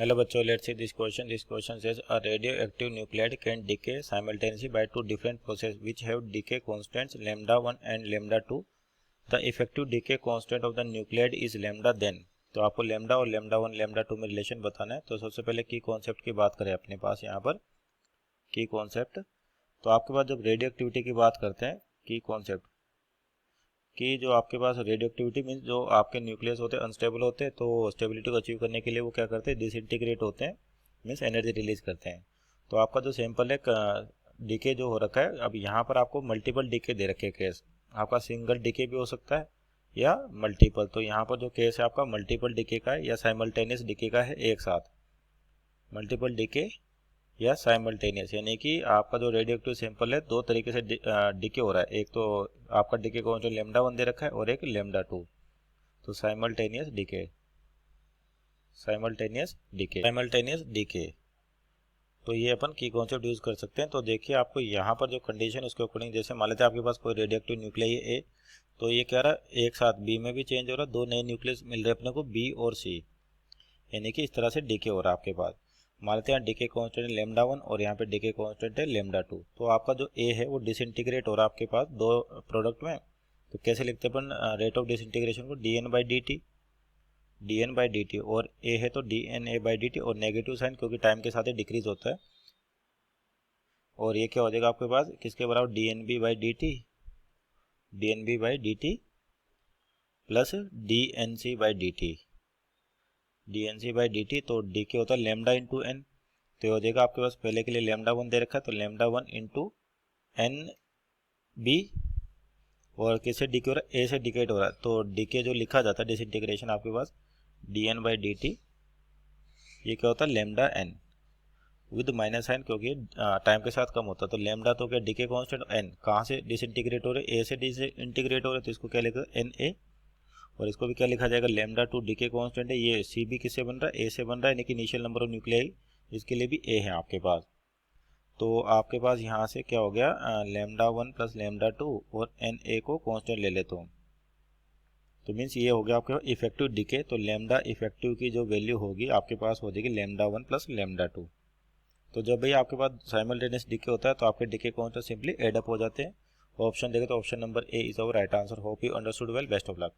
Hello बच्चों, let's see this question. This question says a radioactive nuclide can decay simultaneously by two different processes which have decay constants lambda 1 and lambda 2. The effective decay constant of the nuclide is lambda then. तो आपको lambda और lambda 1 lambda 2 में relation बताना है। तो सबसे पहले की कॉन्सेप्ट की बात करें अपने पास यहाँ पर की कॉन्सेप्ट। तो आपके पास जब रेडियो एक्टिविटी की बात करते हैं की कॉन्सेप्ट कि जो आपके पास रेडियो एक्टिविटी मीन्स जो आपके न्यूक्लियस होते हैं अनस्टेबल होते हैं, तो स्टेबिलिटी को अचीव करने के लिए वो क्या करते हैं, डिसइंटीग्रेट होते हैं, मीन्स एनर्जी रिलीज करते हैं। तो आपका जो सैंपल है डीके जो हो रखा है, अब यहाँ पर आपको मल्टीपल डीके दे रखे केस, आपका सिंगल डीके भी हो सकता है या मल्टीपल। तो यहाँ पर जो केस है आपका मल्टीपल डीके का है या साइमल्टेनियस डीके का है एक साथ, मल्टीपल डीके या साइमल्टेनियस, यानी कि आपका जो रेडियो एक्टिव सैंपल है दो तरीके से डीके हो रहा है। एक तो आपका डीके को जो लैम्डा 1 दे रखा है और एक लैम्डा 2। तो simultaneous decay, simultaneous decay, simultaneous decay. तो ये अपन की कॉन्सेप्ट यूज कर सकते हैं। तो देखिए आपको यहाँ पर जो कंडीशन उसके अकॉर्डिंग, जैसे मान लेते हैं आपके पास कोई रेडियो एक्टिव न्यूक्लियाई है ए, तो ये कह रहा है एक साथ बी में भी चेंज हो रहा है, दो नए न्यूक्लियस मिल रहे हैं अपने को बी और सी, यानी कि इस तरह से डीके हो रहा है आपके पास। मान लेते हैं डीके कांस्टेंट है लैम्डा 1 और यहाँ पे डीके कांस्टेंट है लैम्डा 2। तो आपका जो ए है वो डिसइंटीग्रेट हो रहा है आपके पास दो प्रोडक्ट में। तो कैसे लिखते हैं अपन रेट ऑफ डिसइंटीग्रेशन को, D N by D T, D N by D T, और ए है तो D N A by D T, और नेगेटिव साइन क्योंकि टाइम के साथ ही डिक्रीज होता है। और ये क्या हो जाएगा आपके पास किसके बराबर, D N B by D T, D N B by D T plus D N C by D T, D N C by D T. तो डी के होता है लैम्डा इंटू एन, तो हो जाएगा आपके पास पहले के लिए लैम्डा 1 दे रखा है, तो लैम्डा 1 इंटू एन बी, और किससे डीके हो रहा है, ए से डिकेट हो रहा है। तो डीके जो लिखा जाता है डिसइंटीग्रेशन आपके पास D N by D T, ये क्या होता है lambda N with minus sign क्योंकि टाइम के साथ कम होता है। तो लैम्डा तो क्या डीके कॉन्स्टेंट, एन कहाँ से डिसइंटीग्रेट हो रहे हैं, ए से डिसइंटीग्रेट हो रहे हैं, तो इसको क्या लिखा एन ए, और इसको भी क्या लिखा जाएगा लैम्डा 2 डीके कांस्टेंट है। ये सी भी किससे बन रहा है, ए से बन रहा है, यानी कि इनिशियल नंबर ऑफ न्यूक्लियाई इसके लिए भी ए है आपके पास। तो आपके पास यहाँ से क्या हो गया लैम्डा 1 प्लस लैम्डा 2 और एन ए को कांस्टेंट ले लेता हूँ। तो मीन्स ये हो गया आपके पास इफेक्टिव डीके। तो लैम्डा इफेक्टिव की जो वैल्यू होगी आपके पास हो जाएगी लैम्डा 1 प्लस लैम्डा 2। तो जब भाई आपके पास साइमल्टेनियस डीके होता है तो आपके decay constant simply add up हो जाते हैं। ऑप्शन देखें तो option number A is our right answer. Hope you understood well, best of luck.